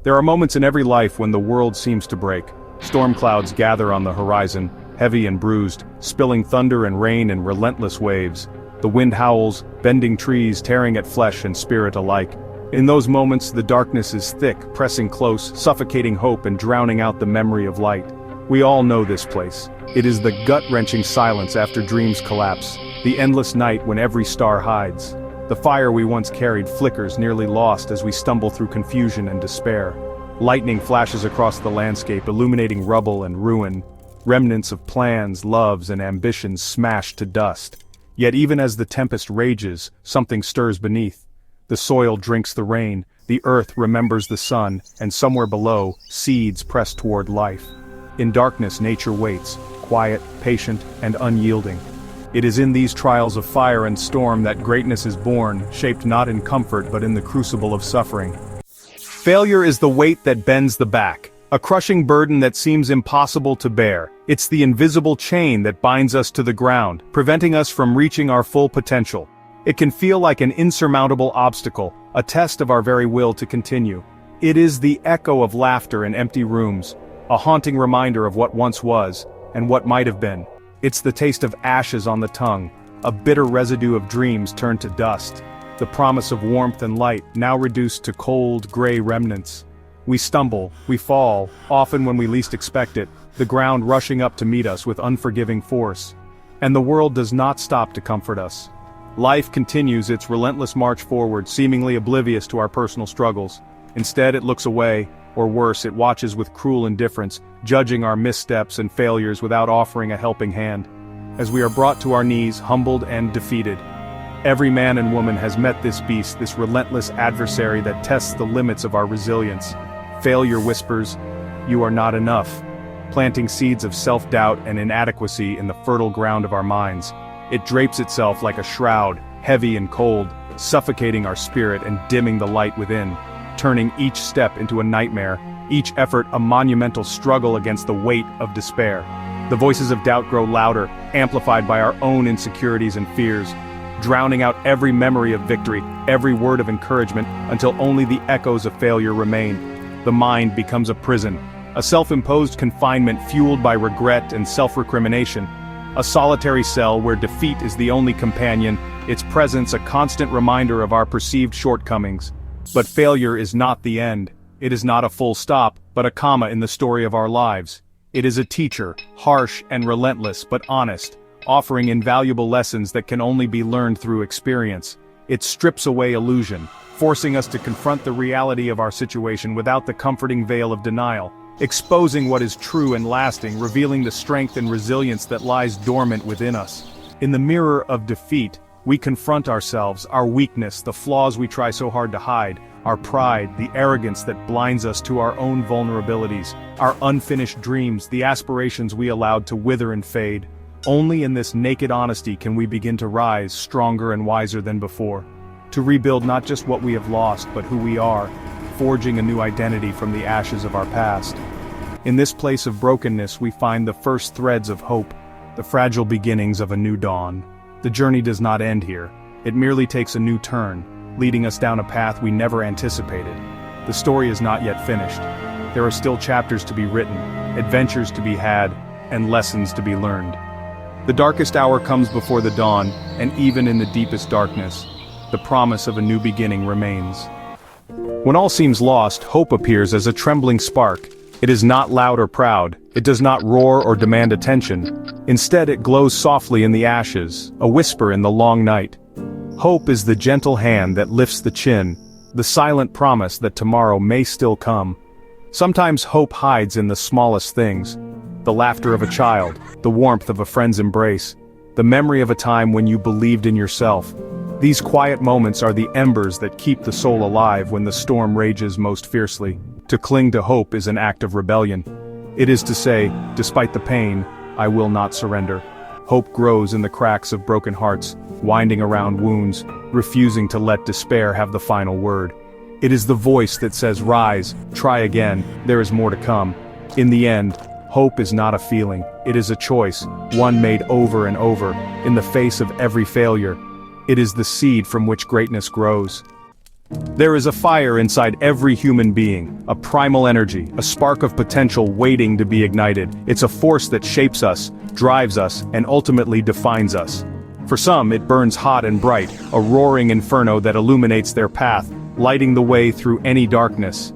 There are moments in every life when the world seems to break. Storm clouds gather on the horizon, heavy and bruised, spilling thunder and rain in relentless waves. The wind howls, bending trees, tearing at flesh and spirit alike. In those moments, the darkness is thick, pressing close, suffocating hope and drowning out the memory of light. We all know this place. It is the gut-wrenching silence after dreams collapse, the endless night when every star hides. The fire we once carried flickers, nearly lost as we stumble through confusion and despair. Lightning flashes across the landscape, illuminating rubble and ruin. Remnants of plans, loves, and ambitions smashed to dust. Yet even as the tempest rages, something stirs beneath. The soil drinks the rain, the earth remembers the sun, and somewhere below, seeds press toward life. In darkness, nature waits, quiet, patient, and unyielding. It is in these trials of fire and storm that greatness is born, shaped not in comfort but in the crucible of suffering. Failure is the weight that bends the back, a crushing burden that seems impossible to bear. It's the invisible chain that binds us to the ground, preventing us from reaching our full potential. It can feel like an insurmountable obstacle, a test of our very will to continue. It is the echo of laughter in empty rooms, a haunting reminder of what once was, and what might have been. It's the taste of ashes on the tongue, a bitter residue of dreams turned to dust. The promise of warmth and light, now reduced to cold, gray remnants. We stumble, we fall, often when we least expect it, the ground rushing up to meet us with unforgiving force. And the world does not stop to comfort us. Life continues its relentless march forward, seemingly oblivious to our personal struggles. Instead, it looks away, or worse, it watches with cruel indifference, judging our missteps and failures without offering a helping hand. As we are brought to our knees, humbled and defeated. Every man and woman has met this beast, this relentless adversary that tests the limits of our resilience. Failure whispers, "You are not enough," planting seeds of self-doubt and inadequacy in the fertile ground of our minds. It drapes itself like a shroud, heavy and cold, suffocating our spirit and dimming the light within, turning each step into a nightmare, each effort a monumental struggle against the weight of despair. The voices of doubt grow louder, amplified by our own insecurities and fears, drowning out every memory of victory, every word of encouragement, until only the echoes of failure remain. The mind becomes a prison, a self-imposed confinement fueled by regret and self-recrimination, a solitary cell where defeat is the only companion, its presence a constant reminder of our perceived shortcomings. But failure is not the end. It is not a full stop, but a comma in the story of our lives. It is a teacher, harsh and relentless but honest, offering invaluable lessons that can only be learned through experience. It strips away illusion, forcing us to confront the reality of our situation without the comforting veil of denial, exposing what is true and lasting, revealing the strength and resilience that lies dormant within us. In the mirror of defeat, we confront ourselves, our weakness, the flaws we try so hard to hide, our pride, the arrogance that blinds us to our own vulnerabilities, our unfinished dreams, the aspirations we allowed to wither and fade. Only in this naked honesty can we begin to rise, stronger and wiser than before. To rebuild not just what we have lost, but who we are, forging a new identity from the ashes of our past. In this place of brokenness we find the first threads of hope, the fragile beginnings of a new dawn. The journey does not end here. It merely takes a new turn, leading us down a path we never anticipated. The story is not yet finished. There are still chapters to be written, adventures to be had, and lessons to be learned. The darkest hour comes before the dawn, and even in the deepest darkness, the promise of a new beginning remains. When all seems lost, hope appears as a trembling spark. It is not loud or proud, it does not roar or demand attention. Instead it glows softly in the ashes, a whisper in the long night. Hope is the gentle hand that lifts the chin, the silent promise that tomorrow may still come. Sometimes hope hides in the smallest things. The laughter of a child, the warmth of a friend's embrace, the memory of a time when you believed in yourself. These quiet moments are the embers that keep the soul alive when the storm rages most fiercely. To cling to hope is an act of rebellion. It is to say, despite the pain, I will not surrender. Hope grows in the cracks of broken hearts, winding around wounds, refusing to let despair have the final word. It is the voice that says, rise, try again, there is more to come. In the end, hope is not a feeling, it is a choice, one made over and over, in the face of every failure. It is the seed from which greatness grows. There is a fire inside every human being, a primal energy, a spark of potential waiting to be ignited. It's a force that shapes us, drives us, and ultimately defines us. For some, it burns hot and bright, a roaring inferno that illuminates their path, lighting the way through any darkness.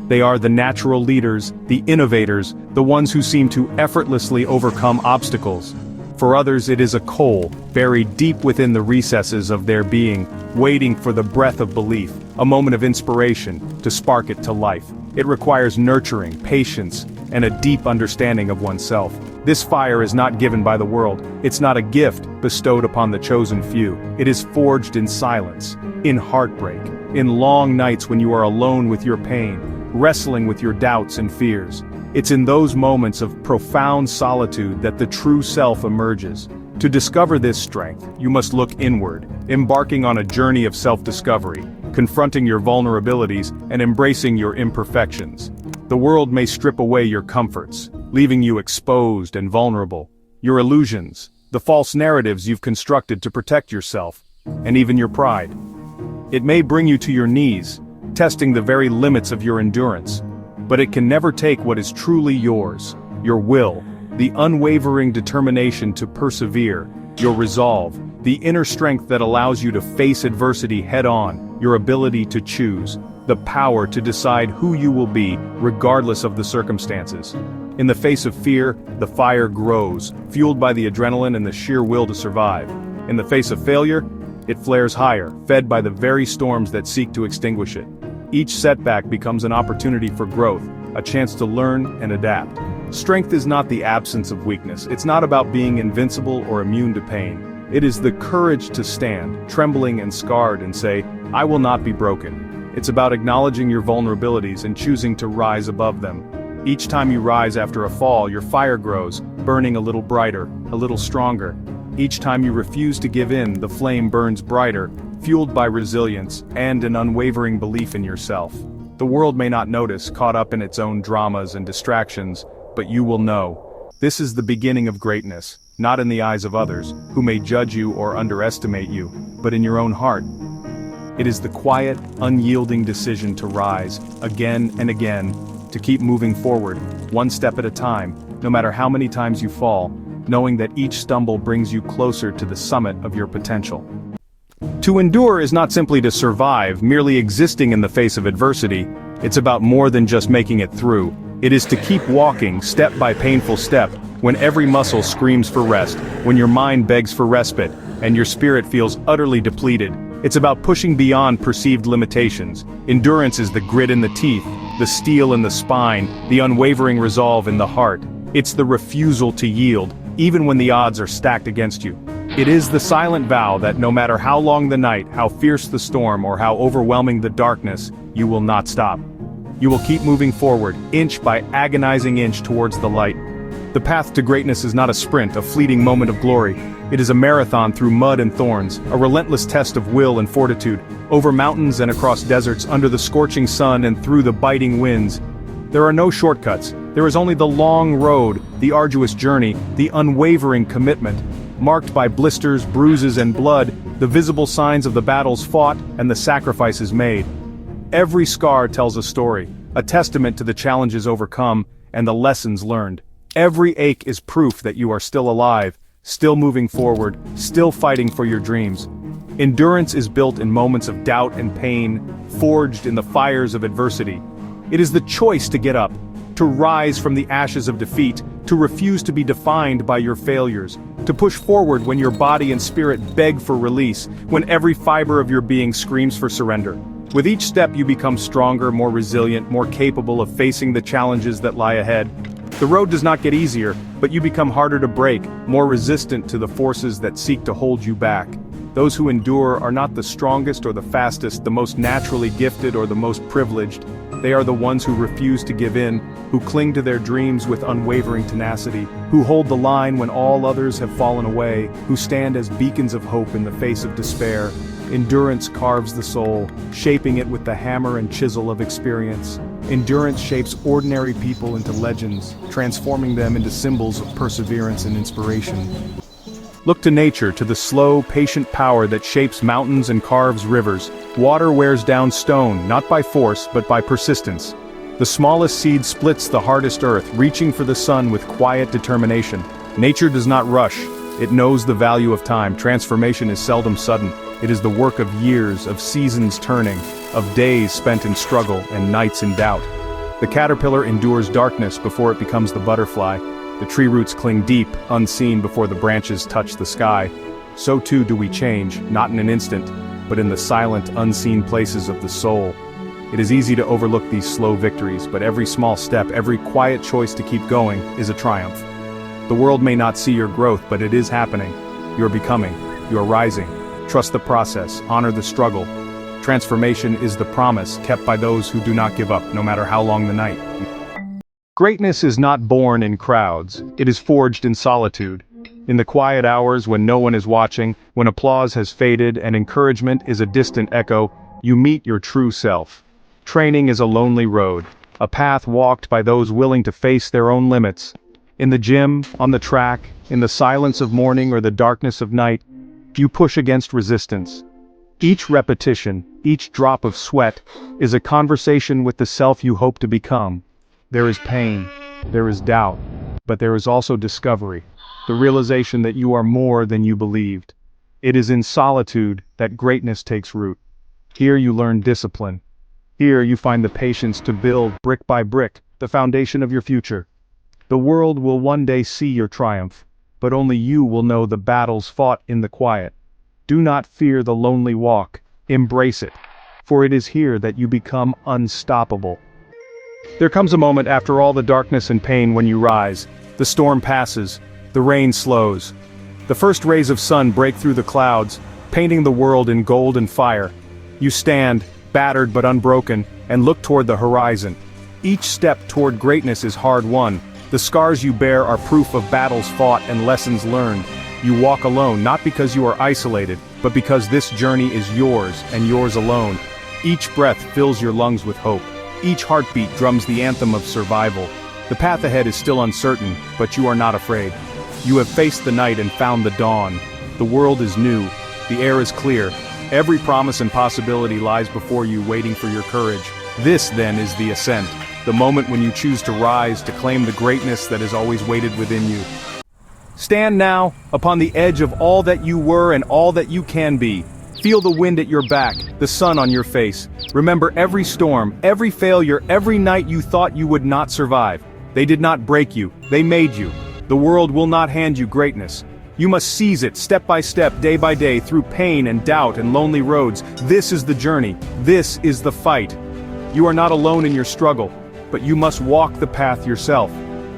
They are the natural leaders, the innovators, the ones who seem to effortlessly overcome obstacles. For others, it is a coal, buried deep within the recesses of their being, waiting for the breath of belief, a moment of inspiration, to spark it to life. It requires nurturing, patience, and a deep understanding of oneself. This fire is not given by the world. It's not a gift bestowed upon the chosen few. It is forged in silence, in heartbreak, in long nights when you are alone with your pain, wrestling with your doubts and fears. It's in those moments of profound solitude that the true self emerges. To discover this strength, you must look inward, embarking on a journey of self-discovery, confronting your vulnerabilities and embracing your imperfections. The world may strip away your comforts, leaving you exposed and vulnerable. Your illusions, the false narratives you've constructed to protect yourself, and even your pride. It may bring you to your knees, testing the very limits of your endurance. But it can never take what is truly yours, your will, the unwavering determination to persevere, your resolve, the inner strength that allows you to face adversity head-on, your ability to choose, the power to decide who you will be, regardless of the circumstances. In the face of fear, the fire grows, fueled by the adrenaline and the sheer will to survive. In the face of failure, it flares higher, fed by the very storms that seek to extinguish it. Each setback becomes an opportunity for growth, a chance to learn and adapt. Strength is not the absence of weakness. It's not about being invincible or immune to pain. It is the courage to stand, trembling and scarred, and say, "I will not be broken." It's about acknowledging your vulnerabilities and choosing to rise above them. Each time you rise after a fall, your fire grows, burning a little brighter, a little stronger. Each time you refuse to give in, the flame burns brighter, fueled by resilience and an unwavering belief in yourself. The world may not notice, caught up in its own dramas and distractions, but you will know. This is the beginning of greatness, not in the eyes of others, who may judge you or underestimate you, but in your own heart. It is the quiet, unyielding decision to rise, again and again, to keep moving forward, one step at a time, no matter how many times you fall, knowing that each stumble brings you closer to the summit of your potential. To endure is not simply to survive, merely existing in the face of adversity. It's about more than just making it through. It is to keep walking, step by painful step, when every muscle screams for rest, when your mind begs for respite, and your spirit feels utterly depleted. It's about pushing beyond perceived limitations. Endurance is the grit in the teeth, the steel in the spine, the unwavering resolve in the heart. It's the refusal to yield, even when the odds are stacked against you. It is the silent vow that no matter how long the night, how fierce the storm, or how overwhelming the darkness, you will not stop. You will keep moving forward, inch by agonizing inch towards the light. The path to greatness is not a sprint, a fleeting moment of glory. It is a marathon through mud and thorns, a relentless test of will and fortitude, over mountains and across deserts, under the scorching sun and through the biting winds. There are no shortcuts. There is only the long road, the arduous journey, the unwavering commitment, marked by blisters, bruises, and blood, the visible signs of the battles fought and the sacrifices made. Every scar tells a story, a testament to the challenges overcome and the lessons learned. Every ache is proof that you are still alive, still moving forward, still fighting for your dreams. Endurance is built in moments of doubt and pain, forged in the fires of adversity. It is the choice to get up, to rise from the ashes of defeat, to refuse to be defined by your failures, to push forward when your body and spirit beg for release, when every fiber of your being screams for surrender. With each step you become stronger, more resilient, more capable of facing the challenges that lie ahead. The road does not get easier, but you become harder to break, more resistant to the forces that seek to hold you back. Those who endure are not the strongest or the fastest, the most naturally gifted or the most privileged. They are the ones who refuse to give in, who cling to their dreams with unwavering tenacity, who hold the line when all others have fallen away, who stand as beacons of hope in the face of despair. Endurance carves the soul, shaping it with the hammer and chisel of experience. Endurance shapes ordinary people into legends, transforming them into symbols of perseverance and inspiration. Look to nature, to the slow, patient power that shapes mountains and carves rivers. Water wears down stone, not by force, but by persistence. The smallest seed splits the hardest earth, reaching for the sun with quiet determination. Nature does not rush. It knows the value of time. Transformation is seldom sudden. It is the work of years, of seasons turning, of days spent in struggle and nights in doubt. The caterpillar endures darkness before it becomes the butterfly. The tree roots cling deep, unseen before the branches touch the sky. So too do we change, not in an instant, but in the silent, unseen places of the soul. It is easy to overlook these slow victories, but every small step, every quiet choice to keep going, is a triumph. The world may not see your growth, but it is happening. You are becoming. You are rising. Trust the process. Honor the struggle. Transformation is the promise kept by those who do not give up, no matter how long the night. Greatness is not born in crowds. It is forged in solitude. In the quiet hours when no one is watching, when applause has faded and encouragement is a distant echo, you meet your true self. Training is a lonely road, a path walked by those willing to face their own limits. In the gym, on the track, in the silence of morning or the darkness of night, you push against resistance. Each repetition, each drop of sweat, is a conversation with the self you hope to become. There is pain, there is doubt, but there is also discovery, the realization that you are more than you believed. It is in solitude that greatness takes root. Here you learn discipline. Here you find the patience to build, brick by brick, the foundation of your future. The world will one day see your triumph, but only you will know the battles fought in the quiet. Do not fear the lonely walk, embrace it, for it is here that you become unstoppable. There comes a moment after all the darkness and pain when you rise. The storm passes, the rain slows. The first rays of sun break through the clouds, painting the world in gold and fire. You stand, battered but unbroken, and look toward the horizon. Each step toward greatness is hard won. The scars you bear are proof of battles fought and lessons learned. You walk alone, not because you are isolated, but because this journey is yours and yours alone. Each breath fills your lungs with hope. Each heartbeat drums the anthem of survival. The path ahead is still uncertain, but you are not afraid. You have faced the night and found the dawn. The world is new. The air is clear. Every promise and possibility lies before you, waiting for your courage. This, then, is the ascent. The moment when you choose to rise, to claim the greatness that has always waited within you. Stand now, upon the edge of all that you were and all that you can be. Feel the wind at your back, the sun on your face. Remember every storm, every failure, every night you thought you would not survive. They did not break you, they made you. The world will not hand you greatness. You must seize it step by step, day by day, through pain and doubt and lonely roads. This is the journey. This is the fight. You are not alone in your struggle, but you must walk the path yourself.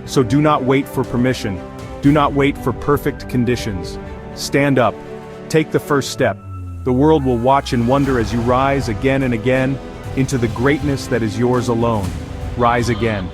So do not wait for permission. Do not wait for perfect conditions. Stand up. Take the first step. The world will watch and wonder as you rise again and again into the greatness that is yours alone. Rise again.